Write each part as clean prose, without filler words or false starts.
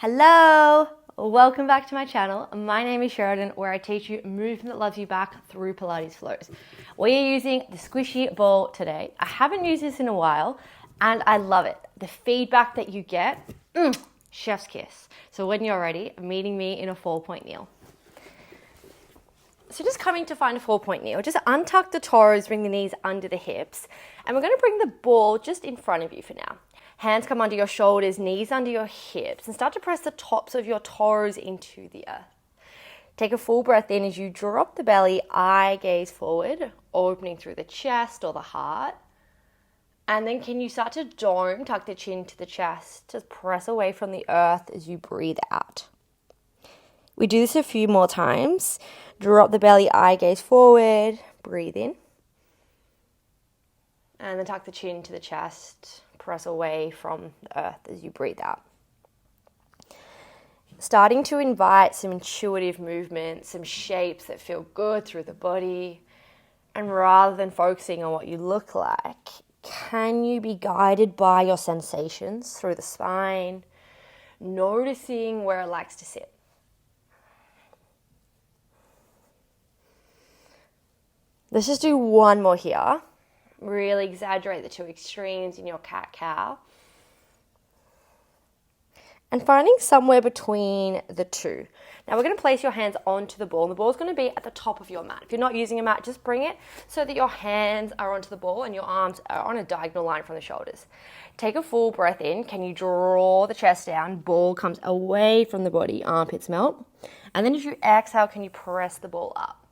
Hello, welcome back to my channel. My name is Sheridan, where I teach you movement that loves you back through Pilates flows. We are using the squishy ball today. I haven't used this in a while and I love it. The feedback that you get, chef's kiss. So when you're ready, meeting me in a 4-point kneel. So just coming to find a 4-point kneel, just untuck the toes, bring the knees under the hips, and we're going to bring the ball just in front of you for now. Hands come under your shoulders, knees under your hips, and start to press the tops of your toes into the earth. Take a full breath in as you drop the belly, eye gaze forward, opening through the chest or the heart. And then can you start to dome, tuck the chin to the chest, just press away from the earth as you breathe out. We do this a few more times. Drop the belly, eye gaze forward, breathe in. And then tuck the chin to the chest, press away from the earth as you breathe out. Starting to invite some intuitive movement, some shapes that feel good through the body. And rather than focusing on what you look like, can you be guided by your sensations through the spine, noticing where it likes to sit? Let's just do one more here. Really exaggerate the two extremes in your cat-cow. And finding somewhere between the two. Now we're going to place your hands onto the ball. And the ball is going to be at the top of your mat. If you're not using a mat, just bring it so that your hands are onto the ball and your arms are on a diagonal line from the shoulders. Take a full breath in. Can you draw the chest down? Ball comes away from the body, armpits melt. And then as you exhale, can you press the ball up?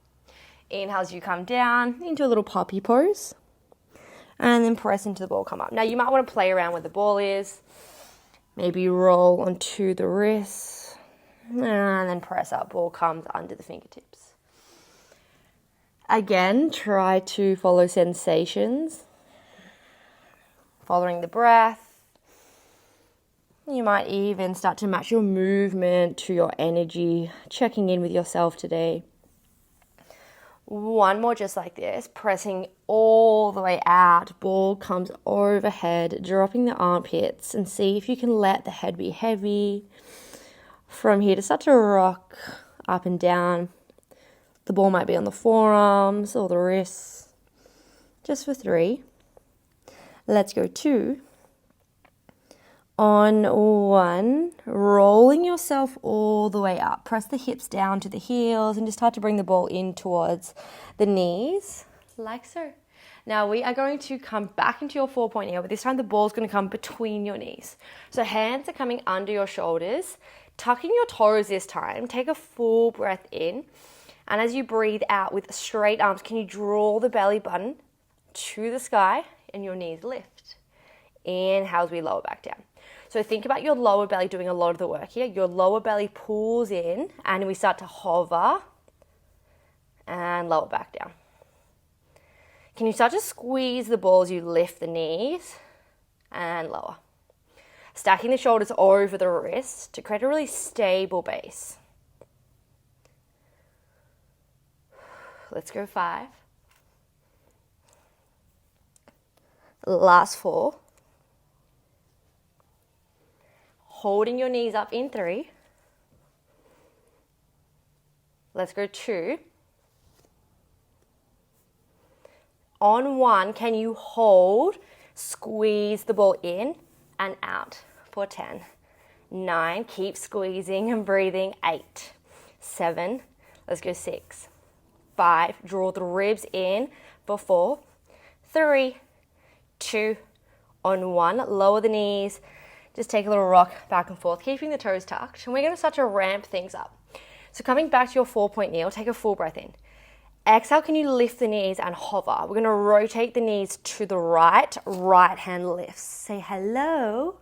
Inhale as you come down into a little puppy pose. And then press into the ball, come up. Now you might want to play around where the ball is. Maybe roll onto the wrists. And then press up, ball comes under the fingertips. Again, try to follow sensations. Following the breath. You might even start to match your movement to your energy. Checking in with yourself today. One more just like this, pressing all the way out, ball comes overhead, dropping the armpits, and see if you can let the head be heavy. From here to start to rock up and down. The ball might be on the forearms or the wrists. Just for 3. Let's go 2. On 1, rolling yourself all the way up. Press the hips down to the heels and just start to bring the ball in towards the knees, like so. Now we are going to come back into your 4-point kneel, but this time the ball is going to come between your knees. So hands are coming under your shoulders, tucking your toes this time. Take a full breath in, and as you breathe out with straight arms, can you draw the belly button to the sky and your knees lift? Inhale as we lower back down. So think about your lower belly doing a lot of the work here. Your lower belly pulls in and we start to hover and lower back down. Can you start to squeeze the ball as you lift the knees and lower? Stacking the shoulders over the wrists to create a really stable base. Let's go 5. Last 4. Holding your knees up in 3. Let's go 2. On 1, can you hold, squeeze the ball in and out for 10. 9, keep squeezing and breathing. 8, 7, let's go 6. 5, draw the ribs in for 4. 3, 2, on 1, lower the knees. Just take a little rock back and forth, keeping the toes tucked. And we're going to start to ramp things up. So coming back to your 4-point kneel, take a full breath in. Exhale, can you lift the knees and hover? We're going to rotate the knees to the right. Right hand lifts. Say hello.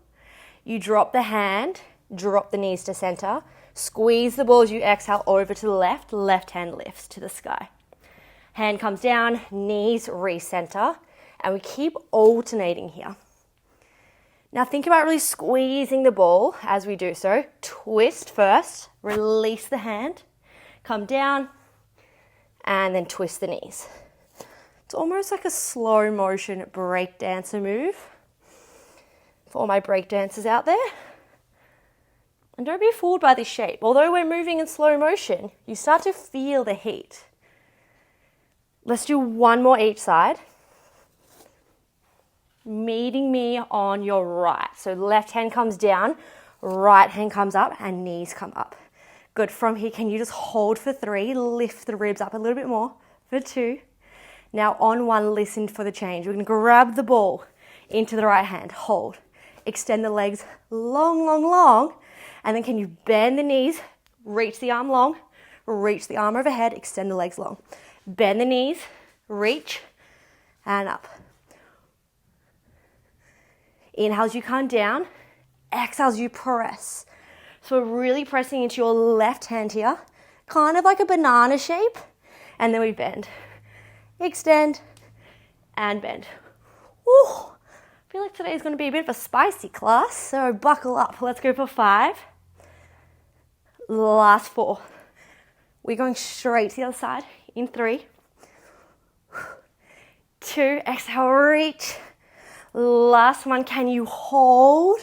You drop the hand, drop the knees to center. Squeeze the ball as you exhale over to the left. Left hand lifts to the sky. Hand comes down, knees recenter. And we keep alternating here. Now think about really squeezing the ball as we do so. Twist first, release the hand, come down, and then twist the knees. It's almost like a slow motion break dancer move. For all my break dancers out there. And don't be fooled by this shape. Although we're moving in slow motion, you start to feel the heat. Let's do one more each side. Meeting me on your right. So left hand comes down, right hand comes up, and knees come up. Good. From here, can you just hold for 3, lift the ribs up a little bit more for 2. Now on 1, listen for the change. We're going to grab the ball into the right hand, hold. Extend the legs long, long, long, and then can you bend the knees, reach the arm long, reach the arm overhead, extend the legs long. Bend the knees, reach, and up. Inhales, you come down. Exhales, you press. So we're really pressing into your left hand here, kind of like a banana shape, and then we bend. Extend, and bend. Ooh, I feel like today's going to be a bit of a spicy class, so buckle up. Let's go for 5. Last 4. We're going straight to the other side in 3, 2, exhale, reach. Last 1, can you hold?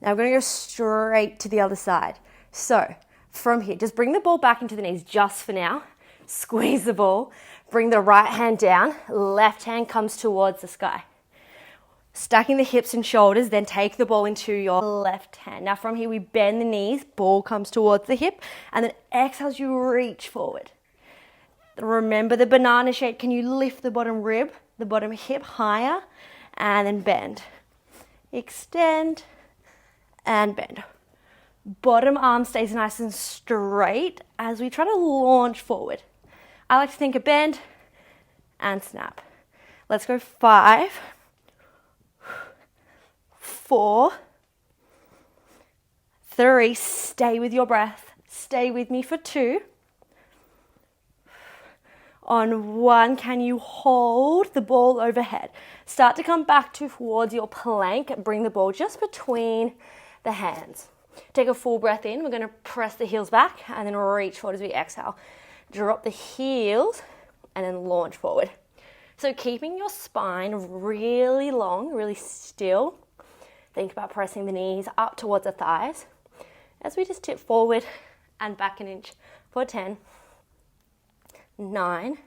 Now we're going to go straight to the other side. So from here, just bring the ball back into the knees just for now. Squeeze the ball. Bring the right hand down. Left hand comes towards the sky. Stacking the hips and shoulders, then take the ball into your left hand. Now from here, we bend the knees. Ball comes towards the hip. And then exhales, you reach forward. Remember the banana shape. Can you lift the bottom rib, the bottom hip higher? And then bend. Extend. And bend. Bottom arm stays nice and straight as we try to launch forward. I like to think a bend and snap. Let's go 5, 4, 3. Stay with your breath. Stay with me for 2. On 1, can you hold the ball overhead? Start to come back towards your plank. Bring the ball just between the hands. Take a full breath in. We're going to press the heels back and then reach forward as we exhale. Drop the heels and then launch forward. So keeping your spine really long, really still. Think about pressing the knees up towards the thighs as we just tip forward and back an inch for 10, 9.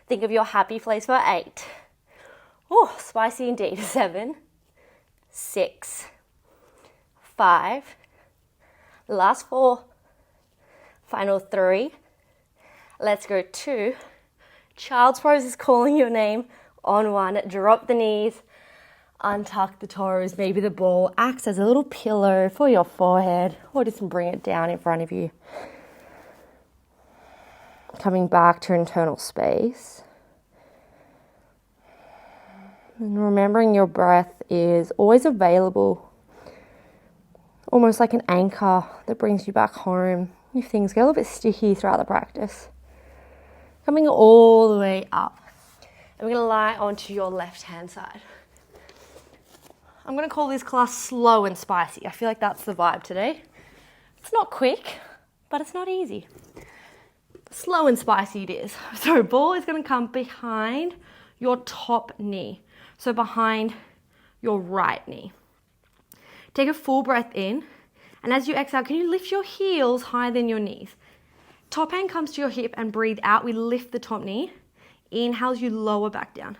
Think of your happy place for 8. Oh, spicy indeed. 7, 6, 5, last 4, final 3, let's go 2, child's pose is calling your name. On 1, drop the knees, untuck the toes, maybe the ball acts as a little pillow for your forehead, or just bring it down in front of you. Coming back to internal space. And remembering your breath is always available. Almost like an anchor that brings you back home if things get a little bit sticky throughout the practice. Coming all the way up. And we're going to lie onto your left hand side. I'm going to call this class slow and spicy. I feel like that's the vibe today. It's not quick, but it's not easy. Slow and spicy it is. So ball is going to come behind your top knee. So behind your right knee. Take a full breath in, and as you exhale, can you lift your heels higher than your knees? Top hand comes to your hip and breathe out. We lift the top knee. Inhales, you lower back down.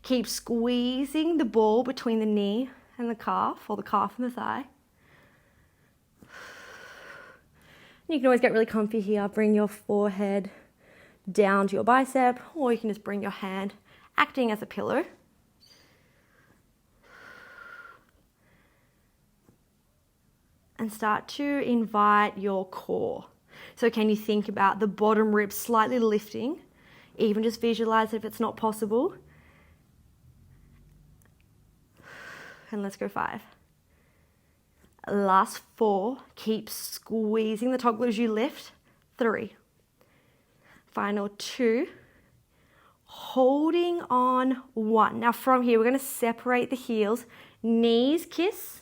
Keep squeezing the ball between the knee and the calf, or the calf and the thigh. You can always get really comfy here. Bring your forehead down to your bicep, or you can just bring your hand acting as a pillow. And start to invite your core. So can you think about the bottom ribs slightly lifting? Even just visualize if it's not possible. And let's go 5. Last 4. Keep squeezing the top glute as you lift. 3. Final 2. Holding on 1. Now from here, we're going to separate the heels. Knees kiss,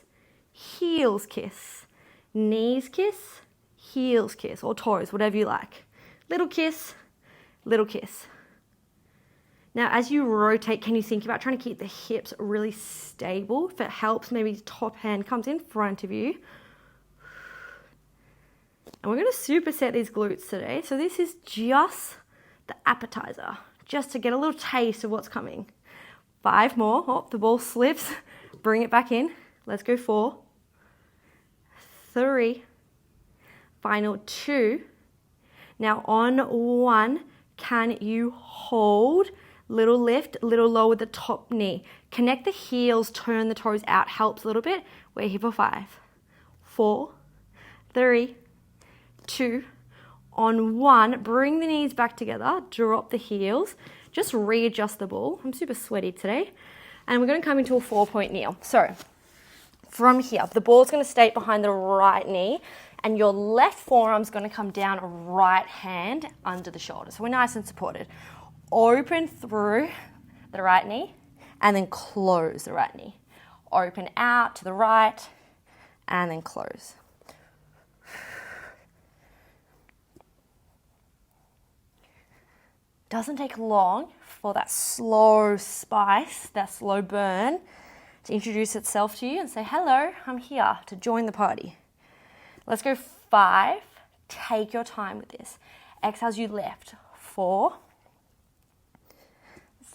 heels kiss. Knees kiss, heels kiss, or toes, whatever you like. Little kiss, little kiss. Now, as you rotate, can you think about trying to keep the hips really stable? If it helps, maybe top hand comes in front of you. And we're going to superset these glutes today. So this is just the appetizer, just to get a little taste of what's coming. 5 more. Oh, the ball slips. Bring it back in. Let's go 4, 3, final 2. Now on 1, can you hold? Little lift, little lower the top knee. Connect the heels, turn the toes out, helps a little bit. We're here for 5, 4, 3, 2. On 1, bring the knees back together, drop the heels, just readjust the ball. I'm super sweaty today. And we're going to come into a 4-point kneel. So from here, the ball's going to stay behind the right knee and your left forearm's going to come down, right hand under the shoulder. So we're nice and supported. Open through the right knee and then close the right knee. Open out to the right and then close. Doesn't take long for that slow spice, that slow burn to introduce itself to you and say, hello, I'm here to join the party. Let's go 5. Take your time with this. Exhale as you lift. 4,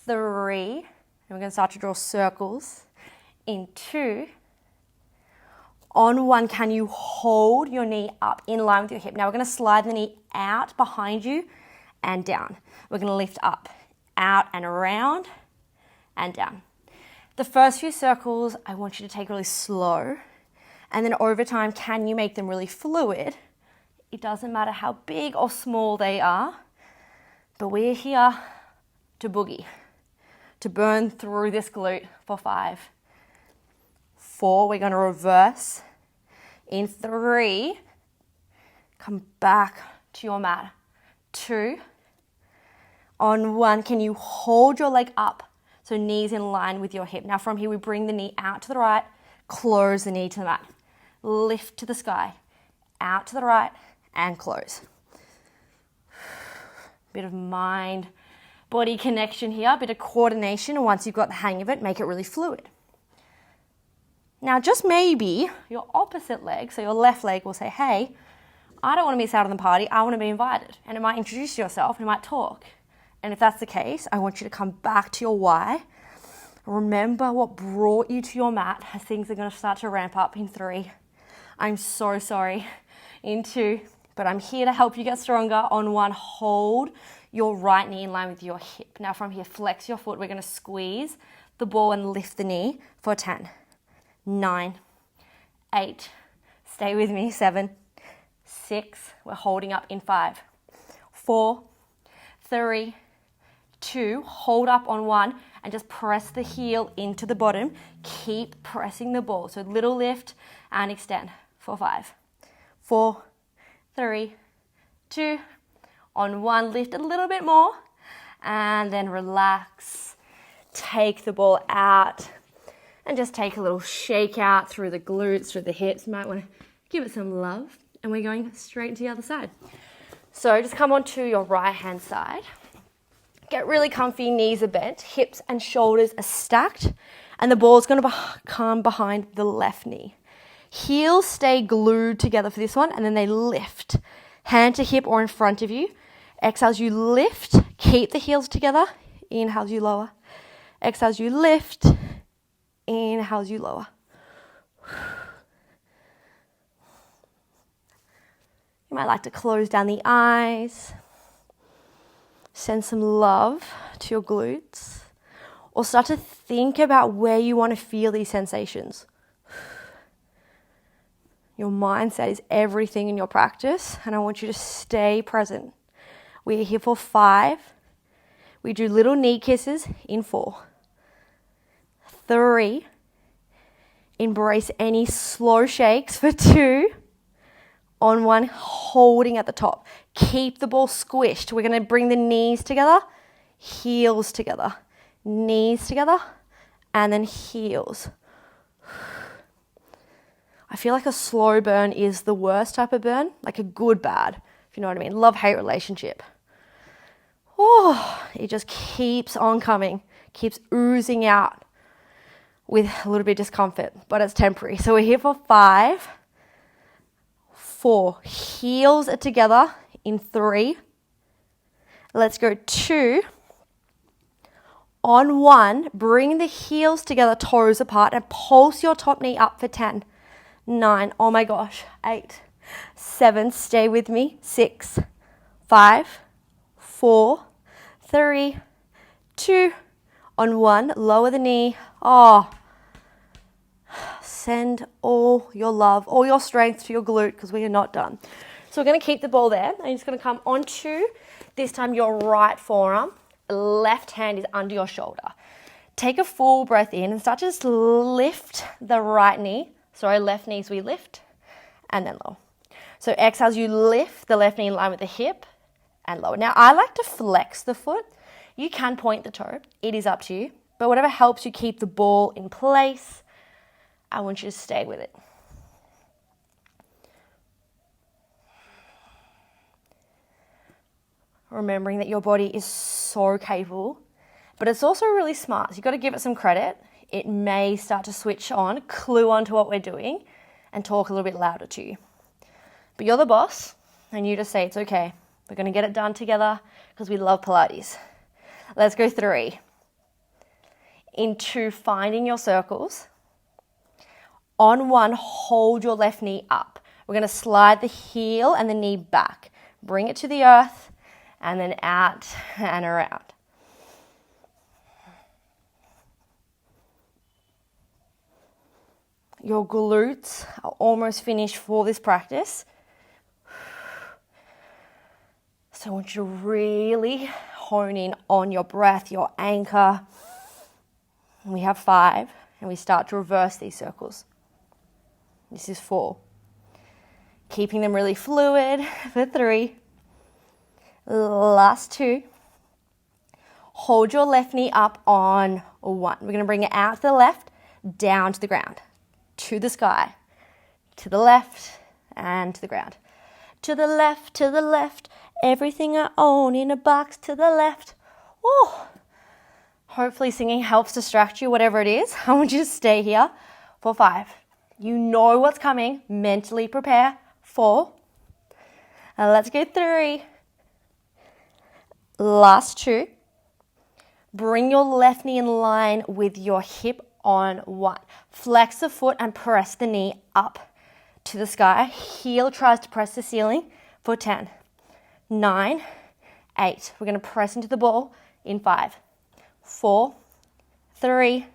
3, and we're going to start to draw circles. In 2, on 1, can you hold your knee up in line with your hip? Now we're going to slide the knee out behind you and down. We're going to lift up, out and around and down. The first few circles, I want you to take really slow. And then over time, can you make them really fluid? It doesn't matter how big or small they are, but we're here to boogie, to burn through this glute for 5. 4, we're going to reverse. In 3, come back to your mat. 2, on 1, can you hold your leg up? So knees in line with your hip. Now from here, we bring the knee out to the right, close the knee to the mat. Lift to the sky, out to the right, and close. Bit of mind-body connection here, a bit of coordination, and once you've got the hang of it, make it really fluid. Now just maybe your opposite leg, so your left leg will say, hey, I don't want to miss out on the party, I want to be invited. And it might introduce yourself, and it might talk. And if that's the case, I want you to come back to your why. Remember what brought you to your mat as things are going to start to ramp up in 3. I'm so sorry. In 2, but I'm here to help you get stronger. On 1, hold your right knee in line with your hip. Now from here, flex your foot. We're going to squeeze the ball and lift the knee for 10, 9, 8, stay with me, 7, 6, we're holding up in 5, 4, 3, 2, hold up on 1 and just press the heel into the bottom. Keep pressing the ball. So little lift and extend for 5, 4, 3, 2, on 1, lift a little bit more and then relax. Take the ball out and just take a little shake out through the glutes, through the hips. You might want to give it some love. And we're going straight to the other side. So just come onto your right hand side. Get really comfy, knees are bent, hips and shoulders are stacked, and the ball's going to come behind the left knee. Heels stay glued together for this one, and then they lift. Hand to hip or in front of you. Exhale as you lift, keep the heels together. Inhale as you lower. Exhale as you lift. Inhale as you lower. You might like to close down the eyes. Send some love to your glutes. Or start to think about where you want to feel these sensations. Your mindset is everything in your practice, and I want you to stay present. We're here for 5. We do little knee kisses in 4. 3. Embrace any slow shakes for 2. On 1, holding at the top. Keep the ball squished. We're going to bring the knees together, heels together, knees together, and then heels. I feel like a slow burn is the worst type of burn, like a good bad, if you know what I mean. Love-hate relationship. Oh, it just keeps on coming, keeps oozing out with a little bit of discomfort, but it's temporary. So we're here for 5, 4. Heels are together in 3. Let's go 2. On 1, bring the heels together, toes apart, and pulse your top knee up for 10. 9, oh my gosh, 8, 7, stay with me, 6, 5, 4, 3, 2, on 1, lower the knee. Oh, send all your love, all your strength to your glute because we are not done. So we're going to keep the ball there. I'm just going to come onto, this time your right forearm, left hand is under your shoulder. Take a full breath in and start to just lift the right knee. Sorry, left knee as we lift and then lower. So exhale as you lift the left knee in line with the hip and lower. Now I like to flex the foot. You can point the toe. It is up to you. But whatever helps you keep the ball in place, I want you to stay with it. Remembering that your body is so capable, but it's also really smart. So you've got to give it some credit. It may start to switch on, clue on to what we're doing, and talk a little bit louder to you. But you're the boss, and you just say it's okay. We're going to get it done together because we love Pilates. Let's go 3. Into finding your circles. On 1, hold your left knee up. We're going to slide the heel and the knee back. Bring it to the earth, and then out and around. Your glutes are almost finished for this practice. So I want you to really hone in on your breath, your anchor. And we have 5, and we start to reverse these circles. This is 4. Keeping them really fluid for 3. Last 2. Hold your left knee up on 1. We're going to bring it out to the left, down to the ground, to the sky, to the left, and to the ground. To the left, everything I own in a box to the left. Oh, hopefully singing helps distract you, whatever it is. I want you to stay here for 5. You know what's coming. Mentally prepare. 4. Let's go 3. Last 2. Bring your left knee in line with your hip on 1. Flex the foot and press the knee up to the sky. Heel tries to press the ceiling for 10. 9, 8. We're going to press into the ball in 5, 4, 3,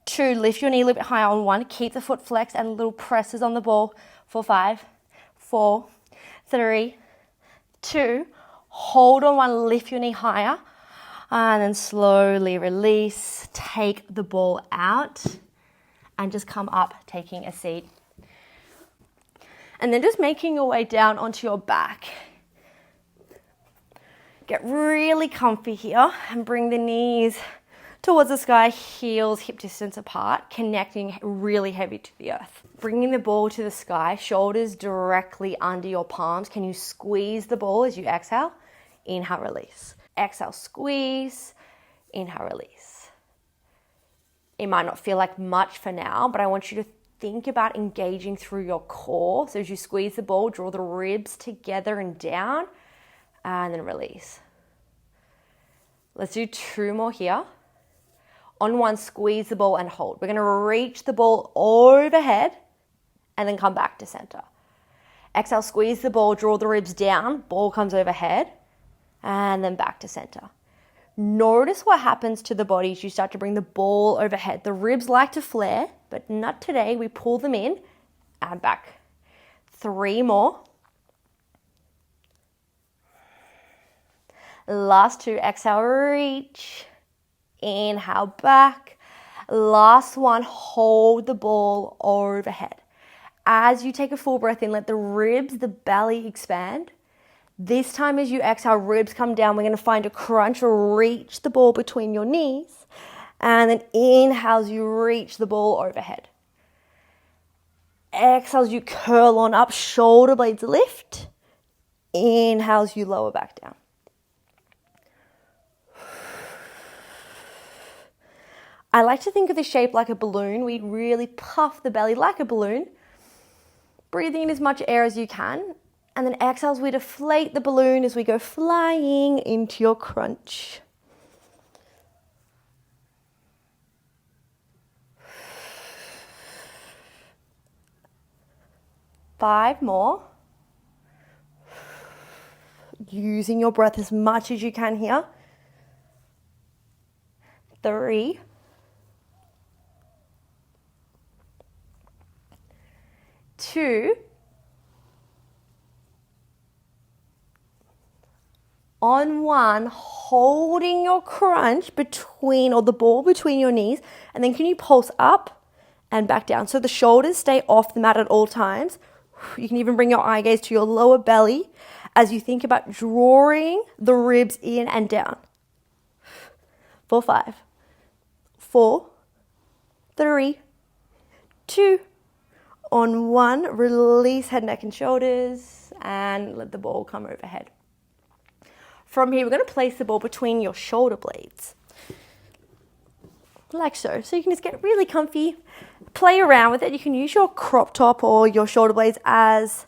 2. Lift your knee a little bit higher on 1. Keep the foot flexed and little presses on the ball for 5, 4, 3, 2. Hold on 1. Lift your knee higher. And then slowly release. Take the ball out. And just come up, taking a seat. And then just making your way down onto your back. Get really comfy here and bring the knees towards the sky, heels hip distance apart, connecting really heavy to the earth. Bringing the ball to the sky, shoulders directly under your palms. Can you squeeze the ball as you exhale? Inhale, release. Exhale, squeeze. Inhale, release. It might not feel like much for now, but I want you to think about engaging through your core. So as you squeeze the ball, draw the ribs together and down, and then release. Let's do 2 more here. On 1, squeeze the ball and hold. We're going to reach the ball overhead and then come back to center. Exhale, squeeze the ball, draw the ribs down, ball comes overhead, and then back to center. Notice what happens to the body as you start to bring the ball overhead. The ribs like to flare, but not today. We pull them in and back. 3 more. Last 2, exhale, reach. Inhale, back. Last 1, hold the ball overhead. As you take a full breath in, let the ribs, the belly expand. This time as you exhale, ribs come down. We're going to find a crunch or reach the ball between your knees. And then inhale as you reach the ball overhead. Exhale as you curl on up, shoulder blades lift. Inhale as you lower back down. I like to think of the shape like a balloon. We really puff the belly like a balloon. Breathing in as much air as you can. And then exhale as we deflate the balloon as we go flying into your crunch. Five more. Using your breath as much as you can here. 3. 2. On 1, holding your crunch between, or the ball between your knees, and then can you pulse up and back down? So the shoulders stay off the mat at all times. You can even bring your eye gaze to your lower belly as you think about drawing the ribs in and down. 4, 5, 4, 3, 2. On 1, release head, neck, and shoulders, and let the ball come overhead. From here, we're going to place the ball between your shoulder blades, like so. So you can just get really comfy, play around with it. You can use your crop top or your shoulder blades as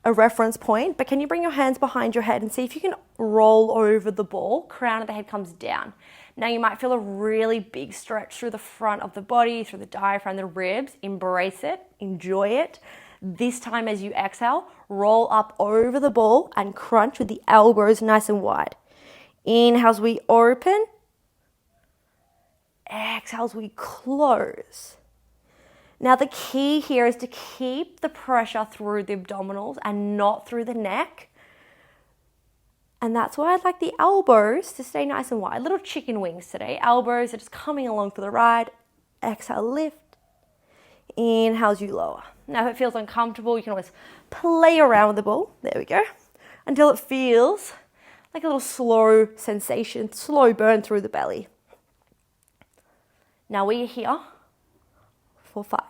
a reference point, but can you bring your hands behind your head and see if you can roll over the ball? Crown of the head comes down. Now you might feel a really big stretch through the front of the body, through the diaphragm, the ribs. Embrace it, enjoy it. This time as you exhale, roll up over the ball and crunch with the elbows nice and wide. Inhale as we open. Exhale as we close. Now the key here is to keep the pressure through the abdominals and not through the neck. And that's why I'd like the elbows to stay nice and wide. Little chicken wings today. Elbows are just coming along for the ride. Exhale, lift. Inhale as you lower. Now if it feels uncomfortable, you can always play around with the ball. There we go. Until it feels like a little slow sensation, slow burn through the belly. Now we're here for 5.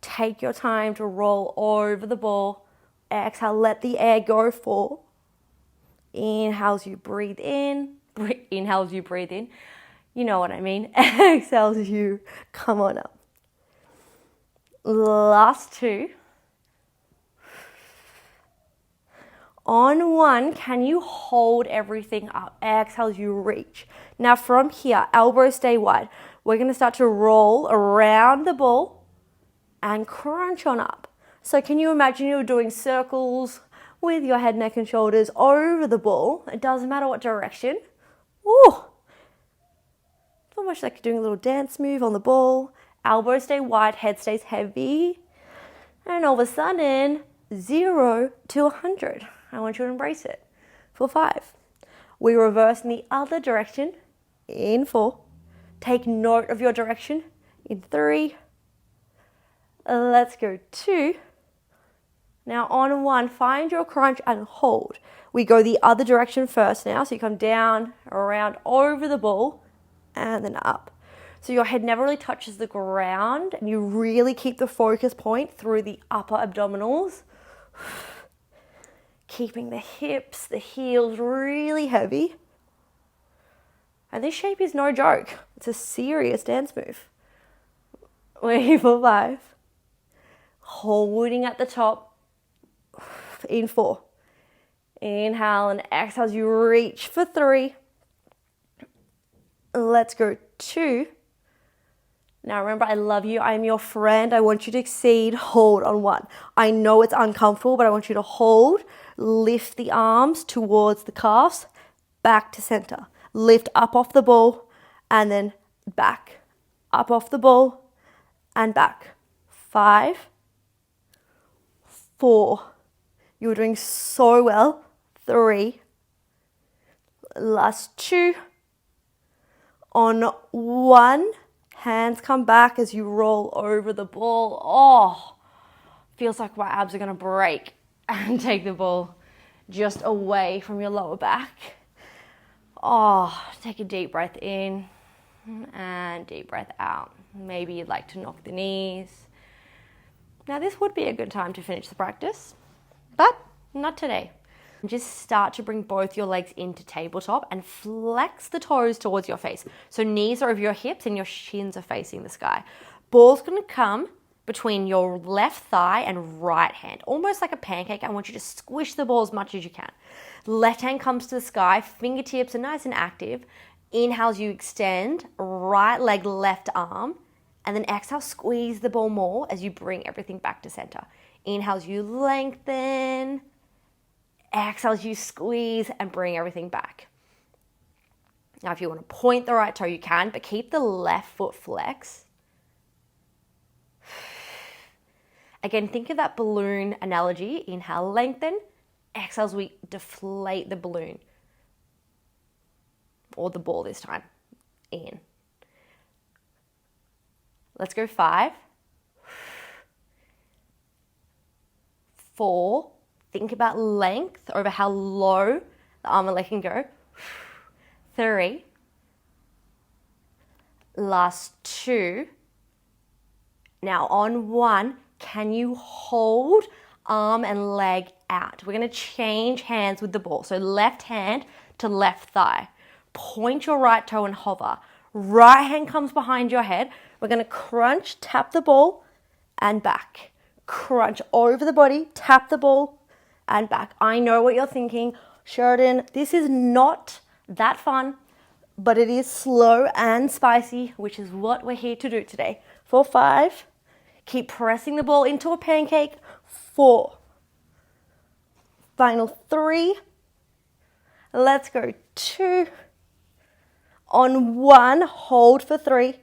Take your time to roll over the ball. Exhale, let the air go. 4. Inhale as you breathe in. Inhale as you breathe in. You know what I mean. Exhale as you come on up. Last 2. On 1, can you hold everything up? Exhale as you reach. Now from here, elbows stay wide. We're going to start to roll around the ball and crunch on up. So can you imagine you're doing circles with your head, neck, and shoulders over the ball? It doesn't matter what direction. Ooh! It's almost like doing a little dance move on the ball. Elbows stay wide, head stays heavy. And all of a sudden, 0 to 100. I want you to embrace it. For 5. We reverse in the other direction. In 4. Take note of your direction. In 3. Let's go 2. Now on 1, find your crunch and hold. We go the other direction first now. So you come down, around, over the ball, and then up. So your head never really touches the ground, and you really keep the focus point through the upper abdominals. Keeping the hips, the heels really heavy. And this shape is no joke. It's a serious dance move. We're for 5. Holding at the top. In 4. Inhale and exhale as you reach for 3. Let's go 2. Now remember, I love you. I am your friend. I want you to exceed. Hold on 1. I know it's uncomfortable, but I want you to hold. Lift the arms towards the calves. Back to center. Lift up off the ball and then back. Up off the ball and back. 5. 4. You're doing so well. 3. Last 2. On 1. Hands come back as you roll over the ball. Oh, feels like my abs are going to break. And take the ball just away from your lower back. Oh, take a deep breath in and deep breath out. Maybe you'd like to knock the knees. Now this would be a good time to finish the practice, but not today. Just start to bring both your legs into tabletop and flex the toes towards your face. So knees are over your hips and your shins are facing the sky. Ball's going to come between your left thigh and right hand, almost like a pancake. I want you to squish the ball as much as you can. Left hand comes to the sky, fingertips are nice and active. Inhales, you extend, right leg, left arm, and then exhale, squeeze the ball more as you bring everything back to center. Inhales, you lengthen. Exhales, you squeeze and bring everything back. Now, if you want to point the right toe, you can, but keep the left foot flexed. Again, think of that balloon analogy. Inhale, lengthen. Exhales, we deflate the balloon. Or the ball this time. In. Let's go 5. 4. Think about length over how low the arm and leg can go. 3. Last 2. Now on 1, can you hold arm and leg out? We're going to change hands with the ball. So left hand to left thigh. Point your right toe and hover. Right hand comes behind your head. We're going to crunch, tap the ball, and back. Crunch over the body, tap the ball, and back. I know what you're thinking. Sheridan, this is not that fun, but it is slow and spicy, which is what we're here to do today. For 5, keep pressing the ball into a pancake. 4. Final 3. Let's go 2. On 1, hold for 3.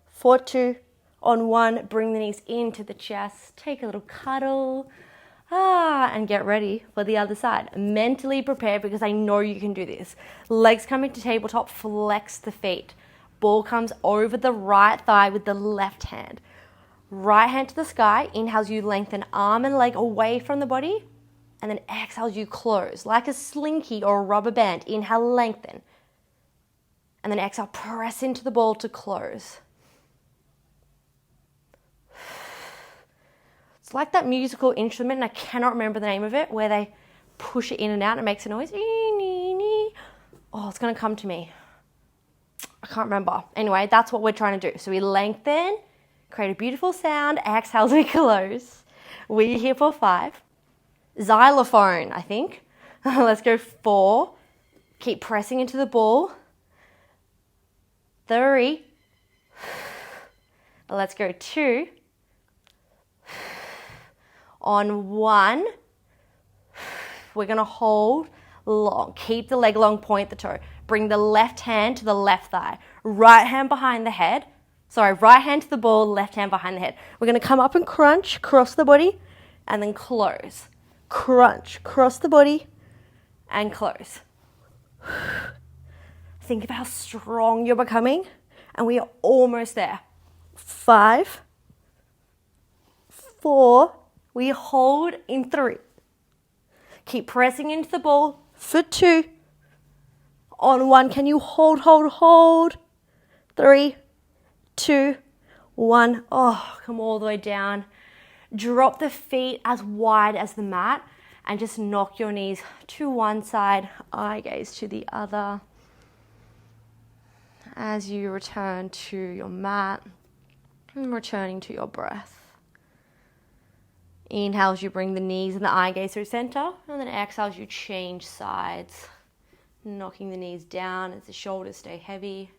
For 2. On 1, bring the knees into the chest. Take a little cuddle. And get ready for the other side. Mentally prepare because I know you can do this. Legs coming to tabletop, flex the feet. Ball comes over the right thigh with the left hand. Right hand to the sky. Inhales, you lengthen arm and leg away from the body. And then exhales, you close. Like a slinky or a rubber band. Inhale, lengthen. And then exhale, press into the ball to close. It's like that musical instrument, and I cannot remember the name of it, where they push it in and out and it makes a noise. Oh, it's going to come to me. I can't remember. Anyway, that's what we're trying to do. So we lengthen, create a beautiful sound, exhale as we close. We're here for 5. Xylophone, I think. Let's go 4. Keep pressing into the ball. 3. Let's go 2. On 1, we're going to hold long. Keep the leg long, point the toe. Bring the left hand to the left thigh. Right hand behind the head. Right hand to the ball, left hand behind the head. We're going to come up and crunch, cross the body, and then close. Crunch, cross the body, and close. Think of how strong you're becoming, and we are almost there. 5, 4, we hold in 3. Keep pressing into the ball for 2. On 1, can you hold? 3, 2, 1. Oh, come all the way down. Drop the feet as wide as the mat and just knock your knees to one side, eye gaze to the other. As you return to your mat and returning to your breath. Inhales, you bring the knees and the eye gaze through center, and then exhales, you change sides, knocking the knees down as the shoulders stay heavy.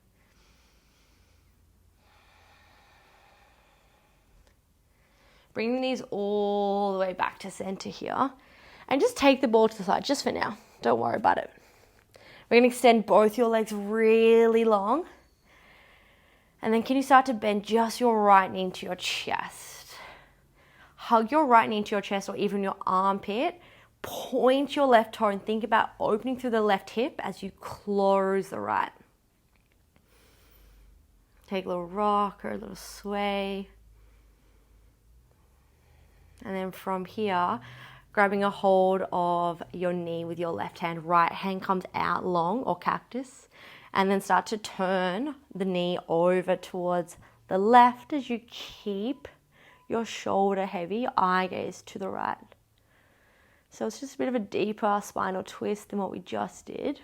Bring the knees all the way back to center here, and just take the ball to the side, just for now. Don't worry about it. We're going to extend both your legs really long, and then can you start to bend just your right knee into your chest? Hug your right knee into your chest or even your armpit. Point your left toe and think about opening through the left hip as you close the right. Take a little rock or a little sway. And then from here, grabbing a hold of your knee with your left hand. Right hand comes out long or cactus. And then start to turn the knee over towards the left as you keep your shoulder heavy, eye gaze to the right. So it's just a bit of a deeper spinal twist than what we just did.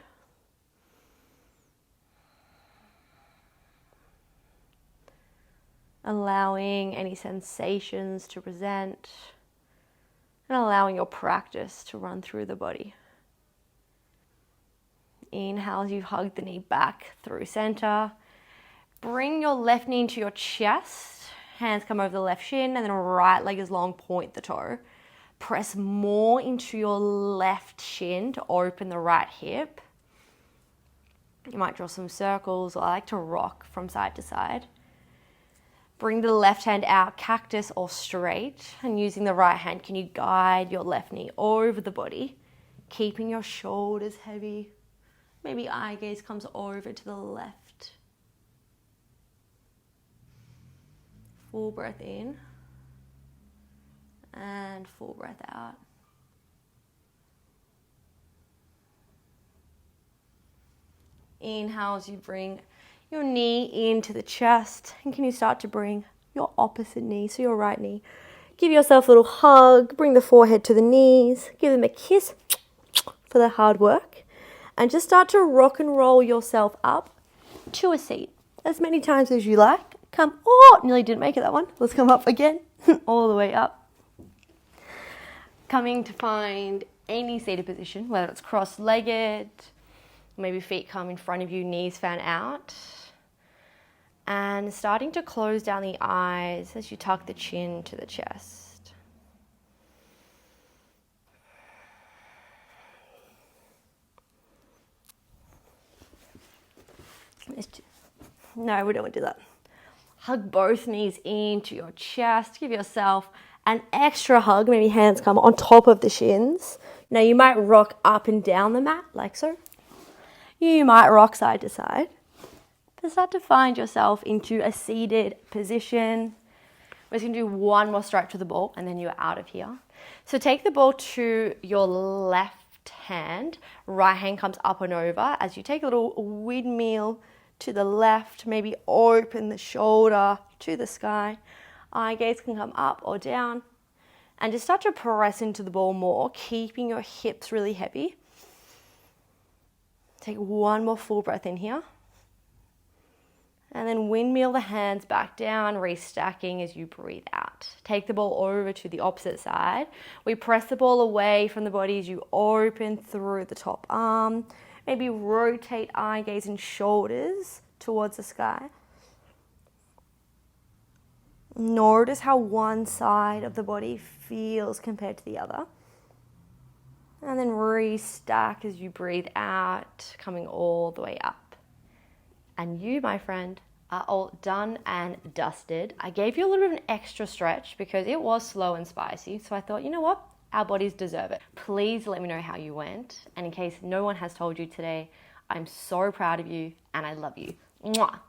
allowing any sensations to present, and allowing your practice to run through the body. Inhale as you hug the knee back through center. Bring your left knee into your chest. Hands come over the left shin, and then right leg is long, point the toe. Press more into your left shin to open the right hip. You might draw some circles, or I like to rock from side to side. Bring the left hand out, cactus or straight, and using the right hand, can you guide your left knee over the body, keeping your shoulders heavy. Maybe eye gaze comes over to the left. Full breath in and full breath out. Inhale as you bring your knee into the chest, and can you start to bring your opposite knee, so your right knee. Give yourself a little hug, bring the forehead to the knees, give them a kiss for the hard work, and just start to rock and roll yourself up to a seat as many times as you like. Come, oh, nearly didn't make it that one. Let's come up again, all the way up. Coming to find any seated position, whether it's cross-legged, maybe feet come in front of you, knees fan out. And starting to close down the eyes as you tuck the chin to the chest. No, we don't want to do that. Hug both knees into your chest. Give yourself an extra hug. Maybe hands come on top of the shins. Now you might rock up and down the mat like so. You might rock side to side. But start to find yourself into a seated position. We're just going to do one more strike to the ball and then you're out of here. So take the ball to your left hand. Right hand comes up and over. As you take a little windmill to the left, maybe open the shoulder to the sky. Eye gaze can come up or down. And just start to press into the ball more, keeping your hips really heavy. Take one more full breath in here. And then windmill the hands back down, restacking as you breathe out. Take the ball over to the opposite side. We press the ball away from the body as you open through the top arm. Maybe rotate eye gaze and shoulders towards the sky. Notice how one side of the body feels compared to the other. And then restack as you breathe out, coming all the way up. And you, my friend, are all done and dusted. I gave you a little bit of an extra stretch because it was slow and spicy. So I thought, you know what? Our bodies deserve it. Please let me know how you went. And in case no one has told you today, I'm so proud of you and I love you. Mwah.